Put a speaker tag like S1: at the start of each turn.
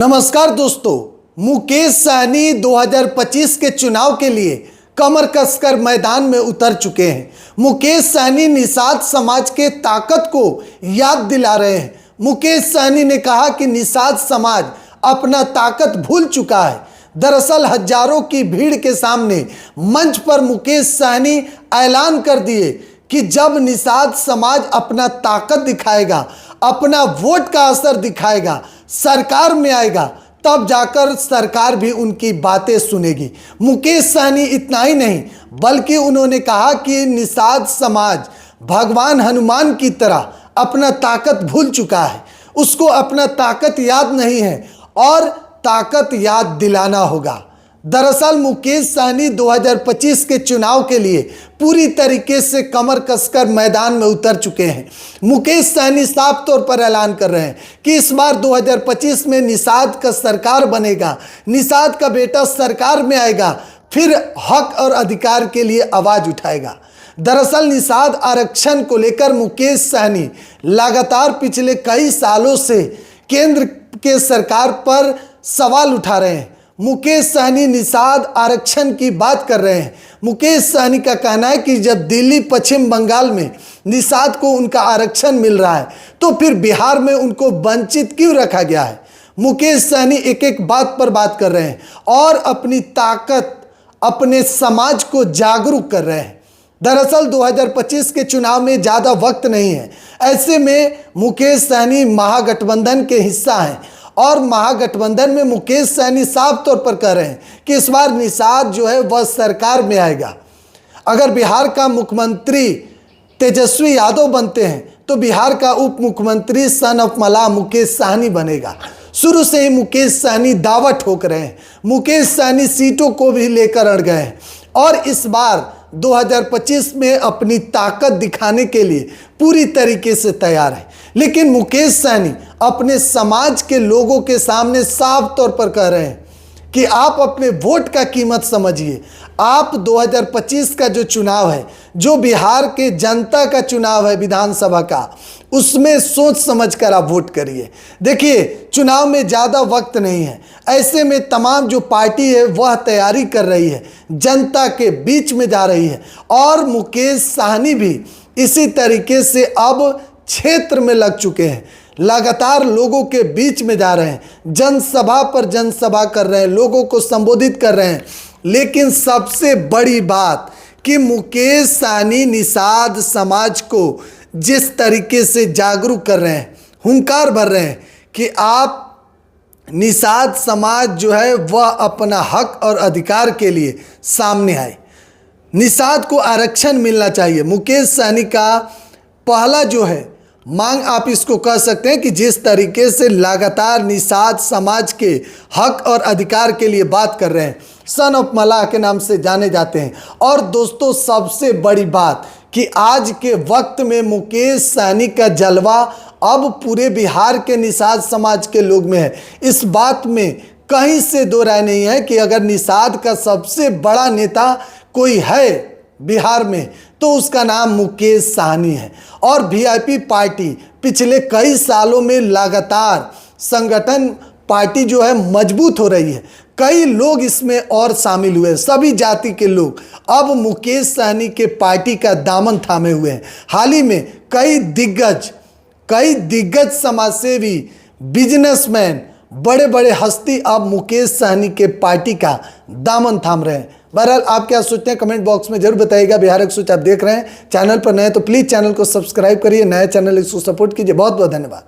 S1: नमस्कार दोस्तों, मुकेश सहनी 2025 के चुनाव के लिए कमर कसकर मैदान में उतर चुके हैं। मुकेश सहनी निषाद समाज के ताकत को याद दिला रहे हैं। मुकेश सहनी ने कहा कि निषाद समाज अपना ताकत भूल चुका है। दरअसल हजारों की भीड़ के सामने मंच पर मुकेश सहनी ऐलान कर दिए कि जब निषाद समाज अपना ताकत दिखाएगा, अपना वोट का असर दिखाएगा, सरकार में आएगा, तब जाकर सरकार भी उनकी बातें सुनेगी। मुकेश सहनी इतना ही नहीं बल्कि उन्होंने कहा कि निषाद समाज भगवान हनुमान की तरह अपना ताकत भूल चुका है, उसको अपना ताकत याद नहीं है और ताकत याद दिलाना होगा। दरअसल मुकेश सहनी 2025 के चुनाव के लिए पूरी तरीके से कमर कसकर मैदान में उतर चुके हैं। मुकेश सहनी साफ तौर पर ऐलान कर रहे हैं कि इस बार 2025 में निषाद का सरकार बनेगा, निषाद का बेटा सरकार में आएगा, फिर हक और अधिकार के लिए आवाज उठाएगा। दरअसल निषाद आरक्षण को लेकर मुकेश सहनी लगातार पिछले कई सालों से केंद्र के सरकार पर सवाल उठा रहे हैं। मुकेश सहनी निषाद आरक्षण की बात कर रहे हैं। मुकेश सहनी का कहना है कि जब दिल्ली पश्चिम बंगाल में निषाद को उनका आरक्षण मिल रहा है तो फिर बिहार में उनको वंचित क्यों रखा गया है। मुकेश सहनी एक एक बात पर बात कर रहे हैं और अपनी ताकत, अपने समाज को जागरूक कर रहे हैं। दरअसल 2025 के चुनाव में ज़्यादा वक्त नहीं है, ऐसे में मुकेश सहनी महागठबंधन के हिस्सा हैं और महागठबंधन में मुकेश सहनी साफ तौर पर कह रहे हैं कि इस बार निषाद जो है वह सरकार में आएगा। अगर बिहार का मुख्यमंत्री तेजस्वी यादव बनते हैं तो बिहार का उप मुख्यमंत्री सन ऑफ मलाह मुकेश सहनी बनेगा। शुरू से ही मुकेश सहनी दावा ठोक रहे हैं। मुकेश सहनी सीटों को भी लेकर अड़ गए हैं और इस बार 2025 में अपनी ताकत दिखाने के लिए पूरी तरीके से तैयार है। लेकिन मुकेश सहनी अपने समाज के लोगों के सामने साफ तौर पर कह रहे हैं कि आप अपने वोट का कीमत समझिए। आप 2025 का जो चुनाव है, जो बिहार के जनता का चुनाव है विधानसभा का, उसमें सोच समझकर आप वोट करिए। देखिए, चुनाव में ज़्यादा वक्त नहीं है, ऐसे में तमाम जो पार्टी है वह तैयारी कर रही है, जनता के बीच में जा रही है और मुकेश सहनी भी इसी तरीके से अब क्षेत्र में लग चुके हैं। लगातार लोगों के बीच में जा रहे हैं, जनसभा पर जनसभा कर रहे हैं, लोगों को संबोधित कर रहे हैं। लेकिन सबसे बड़ी बात कि मुकेश सहनी निषाद समाज को जिस तरीके से जागरूक कर रहे हैं, हुंकार भर रहे हैं कि आप निषाद समाज जो है वह अपना हक और अधिकार के लिए सामने आए। निषाद को आरक्षण मिलना चाहिए। मुकेश सहनी का पहला जो है मांग, आप इसको कह सकते हैं कि जिस तरीके से लगातार निषाद समाज के हक और अधिकार के लिए बात कर रहे हैं, सन ऑफ मलाह के नाम से जाने जाते हैं। और दोस्तों, सबसे बड़ी बात कि आज के वक्त में मुकेश सहनी का जलवा अब पूरे बिहार के निषाद समाज के लोग में है। इस बात में कहीं से दो राय नहीं है कि अगर निषाद का सबसे बड़ा नेता कोई है बिहार में तो उसका नाम मुकेश सहनी है। और वीआईपी पार्टी पिछले कई सालों में लगातार संगठन पार्टी जो है मजबूत हो रही है। कई लोग इसमें और शामिल हुए, सभी जाति के लोग अब मुकेश सहनी के पार्टी का दामन थामे हुए हैं। हाल ही में कई दिग्गज समाजसेवी, बिजनेसमैन, बड़े बड़े हस्ती अब मुकेश सहनी के पार्टी का दामन थाम रहे हैं। बहरहाल आप क्या सोचते हैं कमेंट बॉक्स में जरूर बताइएगा। बिहार एक्सक्लूसिव आप देख रहे हैं, चैनल पर नए तो प्लीज़ चैनल को सब्सक्राइब करिए, नए चैनल इसको सपोर्ट कीजिए। बहुत बहुत धन्यवाद।